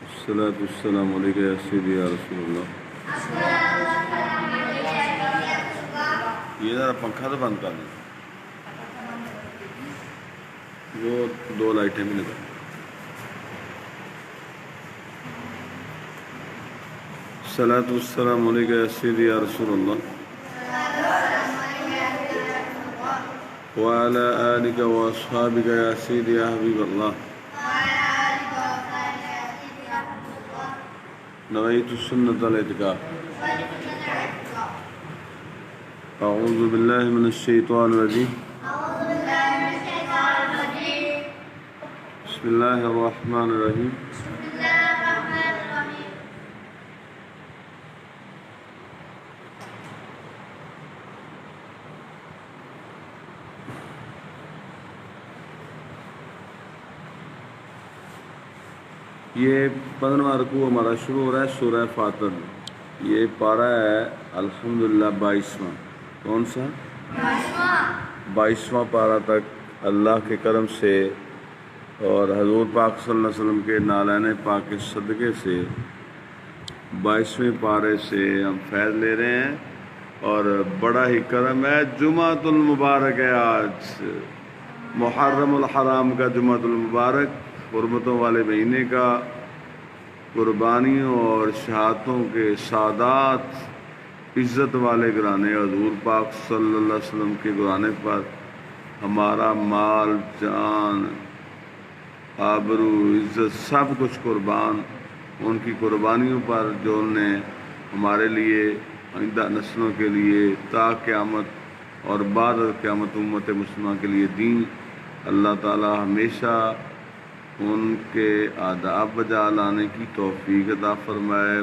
الصلاة والسلام علیکہ یا سیدی یا رسول اللہ. یہ ذرا پنکھا تو بند کر دیں. وہ دو لائٹیں بھی لگا. الصلاة والسلام علیکہ یا سیدی یا رسول اللہ وعلی آلک واصحابک یا سیدی یا حبیب اللہ. نویت سنت الاعتکاف. اعوذ باللہ من الشیطان الرجیم. بسم اللہ الرحمن الرحیم. یہ 15واں رکوع ہمارا شروع ہو رہا ہے سورہ فاطر. یہ پارہ ہے الحمدللہ 22واں. کون سا؟ 22واں پارہ تک اللہ کے کرم سے اور حضور پاک صلی اللہ علیہ وسلم کے نالین پاک کے صدقے سے 22ویں پارے سے ہم فیض لے رہے ہیں اور بڑا ہی کرم ہے. جمعۃ المبارک ہے آج، محرم الحرام کا جمعۃ المبارک، حرمتوں والے مہینے کا، قربانیوں اور شہادتوں کے سادات عزت والے گھرانے حضور پاک صلی اللہ علیہ وسلم کے گھرانے پر ہمارا مال، جان، آبرو، عزت سب کچھ قربان ان کی قربانیوں پر جو انہوں نے ہمارے لیے، آئندہ نسلوں کے لیے، تا قیامت اور بعد قیامت امت مسلمہ کے لیے دین. اللہ تعالی ہمیشہ ان کے آداب بجا لانے کی توفیق عطا فرمائے،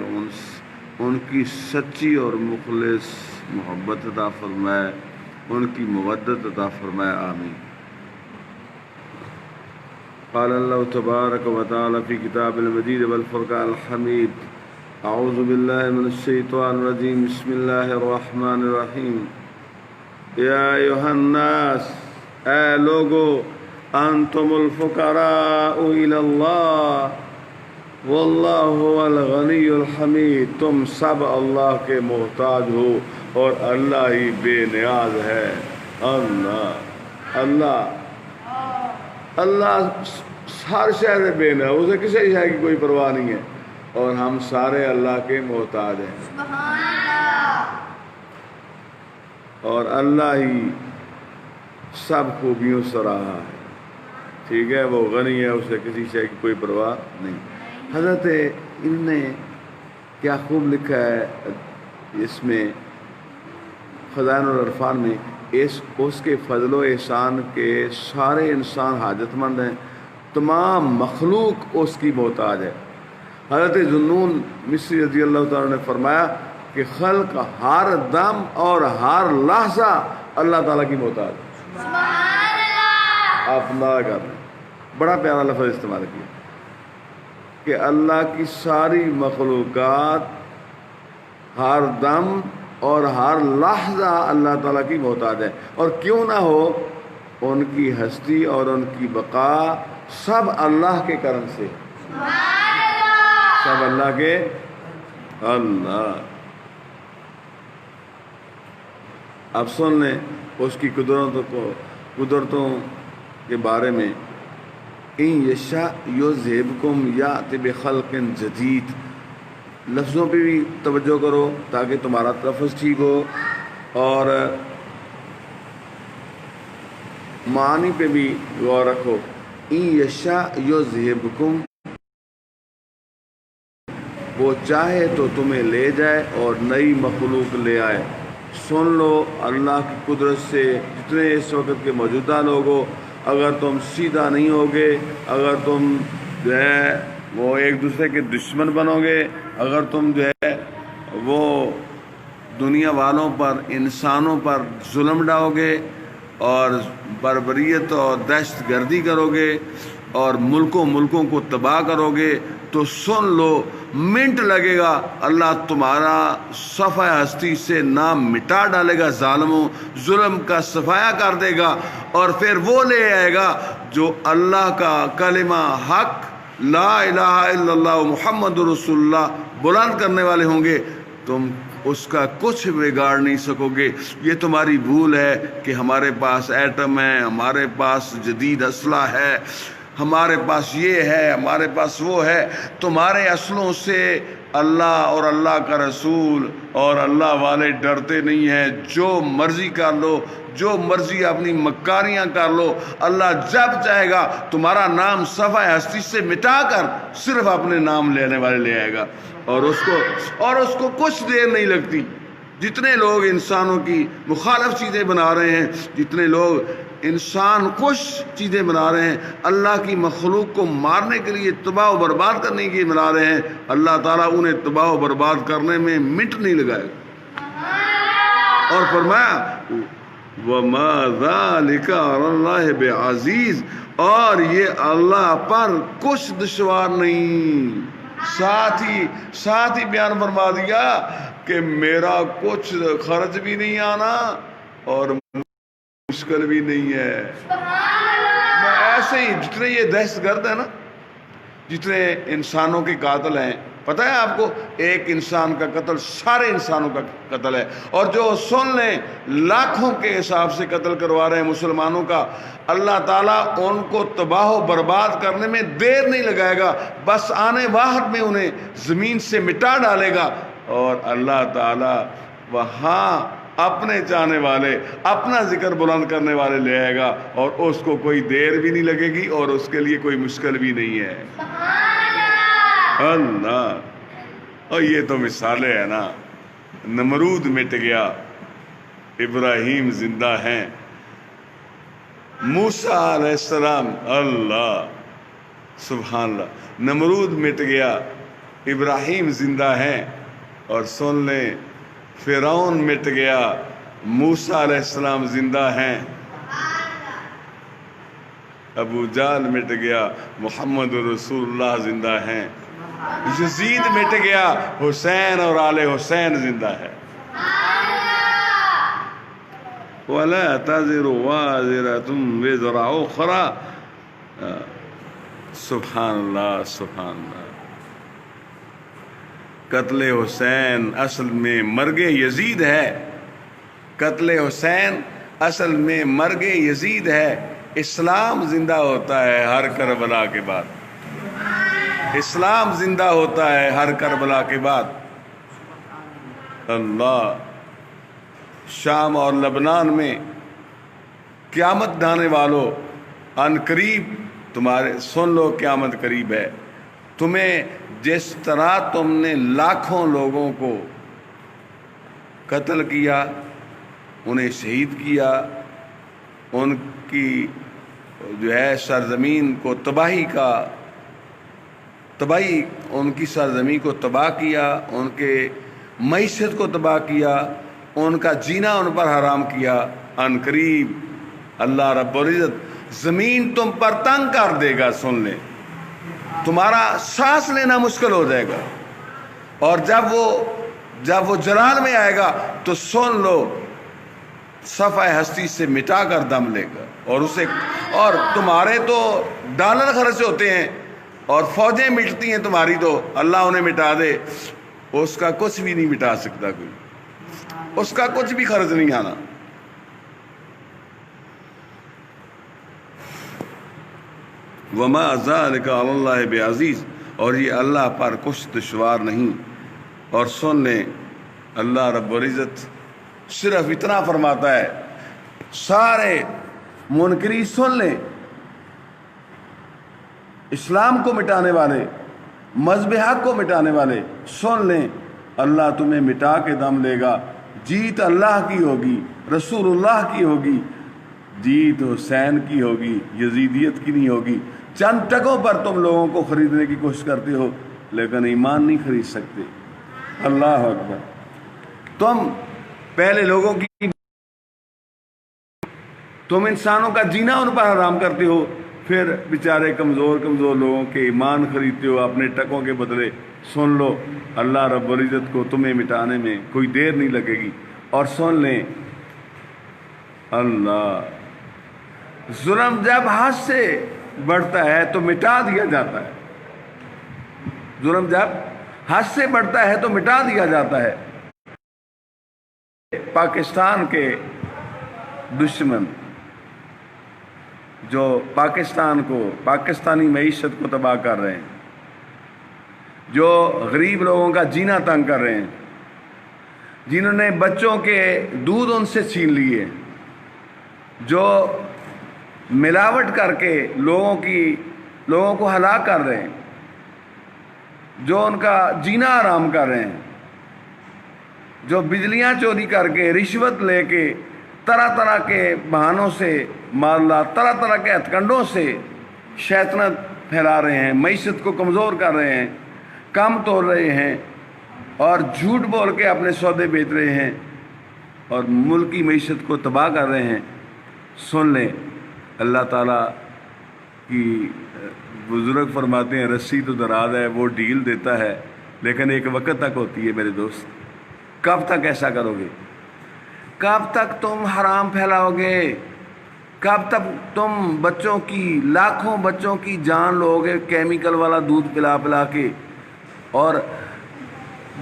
ان کی سچی اور مخلص محبت عطا فرمائے، ان کی مودت عطا فرمائے. آمین. قال اللہ تبارک و تعالی فی کتاب المجید والفرقان الحمید. اعوذ باللہ من الشیطان الرجیم. بسم اللہ الرحمن الرحیم. یا ایھا الناس، اے لوگو، انتم الفقراء الی اللہ واللہ هو الغنی الحمید. تم سب اللہ کے محتاج ہو اور اللہ ہی بے نیاز ہے. اللہ ہر شے سے بے نیاز، اسے کسی شے کی کوئی پرواہ نہیں ہے اور ہم سارے اللہ کے محتاج ہیں. اور اللہ ہی سب خوبیوں سے رہا ہے. ٹھیک ہے، وہ غنی ہے، اسے کسی شے کی کوئی پرواہ نہیں. حضرت انہوں نے کیا خوب لکھا ہے اس میں خزائن العرفان میں، اس کے فضل و احسان کے سارے انسان حاجت مند ہیں، تمام مخلوق اس کی محتاج ہے. حضرت ذوالنون مصری رضی اللہ تعالیٰ نے فرمایا کہ خلق ہر دم اور ہر لحظہ اللہ تعالیٰ کی محتاج ہے. آپ نہ کریں، بڑا پیارا لفظ استعمال کیا کہ اللہ کی ساری مخلوقات ہر دم اور ہر لحظہ اللہ تعالیٰ کی محتاج ہے. اور کیوں نہ ہو، ان کی ہستی اور ان کی بقا سب اللہ کے کرم سے، سب اللہ کے. اللہ اب سن لیں اس کی قدرتوں کے بارے میں. ان یشاء یذہبکم یأتی بخلق جدید. لفظوں پہ بھی توجہ کرو تاکہ تمہارا تلفظ ٹھیک ہو، اور معنی پہ بھی غور رکھو. ان یشاء یذہبکم، وہ چاہے تو تمہیں لے جائے اور نئی مخلوق لے آئے. سن لو اللہ کی قدرت سے جتنے اس وقت کے موجودہ لوگ ہو، اگر تم سیدھا نہیں ہوگے، اگر تم جو ہے وہ ایک دوسرے کے دشمن بنو گے، اگر تم جو ہے وہ دنیا والوں پر، انسانوں پر ظلم ڈاؤ گے اور بربریت اور دہشت گردی کرو گے اور ملکوں کو تباہ کرو گے، تو سن لو منٹ لگے گا اللہ تمہارا صفحہ ہستی سے نام مٹا ڈالے گا، ظالموں ظلم کا صفایا کر دے گا، اور پھر وہ لے آئے گا جو اللہ کا کلمہ حق لا الہ الا اللہ محمد رسول اللہ بلند کرنے والے ہوں گے، تم اس کا کچھ بگاڑ نہیں سکو گے۔ یہ تمہاری بھول ہے کہ ہمارے پاس ایٹم ہے، ہمارے پاس جدید اسلحہ ہے، ہمارے پاس یہ ہے، ہمارے پاس وہ ہے۔ تمہارے اصلوں سے اللہ اور اللہ کا رسول اور اللہ والے ڈرتے نہیں ہیں۔ جو مرضی کر لو، جو مرضی اپنی مکاریاں کر لو، اللہ جب چاہے گا تمہارا نام صفحہ ہستی سے مٹا کر صرف اپنے نام لینے والے لے آئے گا، اور اس کو کچھ دیر نہیں لگتی۔ جتنے لوگ انسانوں کی مخالف چیزیں بنا رہے ہیں، جتنے لوگ انسان کش چیزیں بنا رہے ہیں، اللہ کی مخلوق کو مارنے کے لیے، تباہ و برباد کرنے کے لیے بنا رہے ہیں، اللہ تعالیٰ انہیں تباہ و برباد کرنے میں منٹ نہیں لگائے گا۔ اور فرمایا وَمَا ذَلِكَ عَلَى اللَّهِ بِعَزِيزٍ، اور یہ اللہ پر کچھ دشوار نہیں۔ ساتھ ہی بیان فرما دیا کہ میرا کچھ خرچ بھی نہیں آنا اور مشکل بھی نہیں ہے۔ میں ایسے ہی جتنے یہ دہشت گرد ہیں نا، جتنے انسانوں کے قاتل ہیں، پتہ ہے آپ کو ایک انسان کا قتل سارے انسانوں کا قتل ہے، اور جو سن لیں لاکھوں کے حساب سے قتل کروا رہے ہیں مسلمانوں کا، اللہ تعالیٰ ان کو تباہ و برباد کرنے میں دیر نہیں لگائے گا، بس آنے واحد میں انہیں زمین سے مٹا ڈالے گا، اور اللہ تعالیٰ وہاں اپنے چاہنے والے، اپنا ذکر بلند کرنے والے لے آئے گا، اور اس کو کوئی دیر بھی نہیں لگے گی اور اس کے لیے کوئی مشکل بھی نہیں ہے۔ اللہ، اور یہ تو مثالیں ہیں نا۔ نمرود مٹ گیا، ابراہیم زندہ ہیں، موسیٰ علیہ السلام، اللہ سبحان اللہ، نمرود مٹ گیا، ابراہیم زندہ ہیں، اور سن لیں فرعون مٹ گیا، موسیٰ علیہ السلام زندہ ہیں، ابو جہل مٹ گیا، محمد رسول اللہ زندہ ہیں، یزید مٹ گیا، حسین اور آل حسین زندہ ہے۔ وَلَا تَزِرُ وَازِرَةٌ وِزْرَ أُخْرَى، سبحان اللہ سبحان اللہ۔ قتل حسین اصل میں مرگ یزید ہے، قتل حسین اصل میں مرگ یزید ہے۔ اسلام زندہ ہوتا ہے ہر کربلا کے بعد، اسلام زندہ ہوتا ہے ہر کربلا کے بعد۔ اللہ، شام اور لبنان میں قیامت ڈھانے والوں، ان قریب تمہارے سن لو قیامت قریب ہے۔ تمہیں جس طرح تم نے لاکھوں لوگوں کو قتل کیا، انہیں شہید کیا، ان کی جو ہے سرزمین کو تباہی ان کی سرزمین کو تباہ کیا، ان کے معیشت کو تباہ کیا، ان کا جینا ان پر حرام کیا، ان قریب اللہ رب العزت زمین تم پر تنگ کر دے گا۔ سن لیں، تمہارا سانس لینا مشکل ہو جائے گا، اور جب وہ جلال میں آئے گا تو سن لو صفحہ ہستی سے مٹا کر دم لے گا، اور تمہارے تو ڈالر خرچ ہوتے ہیں اور فوجیں مٹتی ہیں تمہاری، تو اللہ انہیں مٹا دے، اس کا کچھ بھی نہیں مٹا سکتا کوئی، اس کا کچھ بھی خرچ نہیں آنا۔ وَمَا ذَلِكَ عَلَى اللَّهِ بِعَزِيزٍ، اور یہ اللہ پر کچھ دشوار نہیں۔ اور سن لیں، اللہ رب العزت صرف اتنا فرماتا ہے، سارے منکری سن لیں، اسلام کو مٹانے والے، مذہب حق کو مٹانے والے سن لیں، اللہ تمہیں مٹا کے دم لے گا۔ جیت اللہ کی ہوگی، رسول اللہ کی ہوگی، جیت حسین کی ہوگی، یزیدیت کی نہیں ہوگی۔ چند ٹکوں پر تم لوگوں کو خریدنے کی کوشش کرتے ہو، لیکن ایمان نہیں خرید سکتے۔ اللہ اکبر۔ تم پہلے لوگوں کی، تم انسانوں کا جینا ان پر حرام کرتے ہو، پھر بیچارے کمزور لوگوں کے ایمان خریدتے ہو اپنے ٹکوں کے بدلے۔ سن لو، اللہ رب العزت کو تمہیں مٹانے میں کوئی دیر نہیں لگے گی۔ اور سن لیں، اللہ، ظلم جب حد سے بڑھتا ہے تو مٹا دیا جاتا ہے، ظلم جب حد سے بڑھتا ہے تو مٹا دیا جاتا ہے۔ پاکستان کے دشمن جو پاکستان کو، پاکستانی معیشت کو تباہ کر رہے ہیں، جو غریب لوگوں کا جینا تنگ کر رہے ہیں، جنہوں نے بچوں کے دودھ ان سے چھین لیے، جو ملاوٹ کر کے لوگوں کو ہلاک کر رہے ہیں، جو ان کا جینا آرام کر رہے ہیں، جو بجلیاں چوری کر کے، رشوت لے کے، طرح طرح کے بہانوں سے معاملات، طرح طرح کے ہتھ کنڈوں سے شیطنت پھیلا رہے ہیں، معیشت کو کمزور کر رہے ہیں، کام توڑ رہے ہیں اور جھوٹ بول کے اپنے سودے بیچ رہے ہیں اور ملک کی معیشت کو تباہ کر رہے ہیں، سن لیں اللہ تعالیٰ کی بزرگ فرماتے ہیں رسی تو دراز ہے، وہ ڈھیل دیتا ہے لیکن ایک وقت تک ہوتی ہے میرے دوست۔ کب تک ایسا کرو گے؟ کب تک تم حرام پھیلاؤ گے؟ کب تک تم بچوں کی، لاکھوں بچوں کی جان لو گے کیمیکل والا دودھ پلا پلا کے اور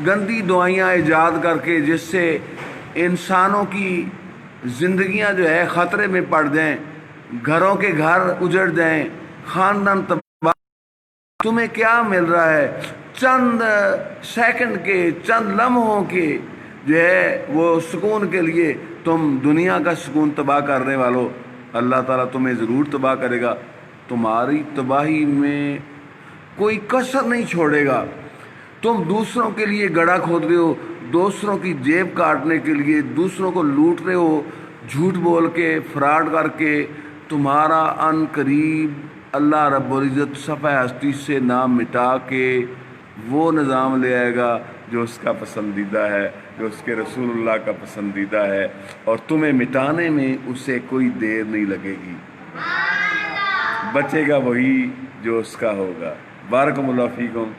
گندی دوائیاں ایجاد کر کے، جس سے انسانوں کی زندگیاں جو ہے خطرے میں پڑ جائیں، گھروں کے گھر اجڑ جائیں، خاندان تباہ۔ تمہیں کیا مل رہا ہے؟ چند سیکنڈ کے، چند لمحوں کے جو ہے وہ سکون کے لیے تم دنیا کا سکون تباہ کرنے والوں، اللہ تعالیٰ تمہیں ضرور تباہ کرے گا۔ تمہاری تباہی میں کوئی کسر نہیں چھوڑے گا۔ تم دوسروں کے لیے گڑھا کھود رہے ہو، دوسروں کی جیب کاٹنے کے لیے، دوسروں کو لوٹ رہے ہو، جھوٹ بول کے، فراڈ کر کے۔ تمہارا ان قریب اللہ رب العزت صفحہ ہستی سے نام مٹا کے وہ نظام لے آئے گا جو اس کا پسندیدہ ہے، جو اس کے رسول اللہ کا پسندیدہ ہے، اور تمہیں مٹانے میں اسے کوئی دیر نہیں لگے گی۔ بچے گا وہی جو اس کا ہوگا۔ بارک اللہ فیکم۔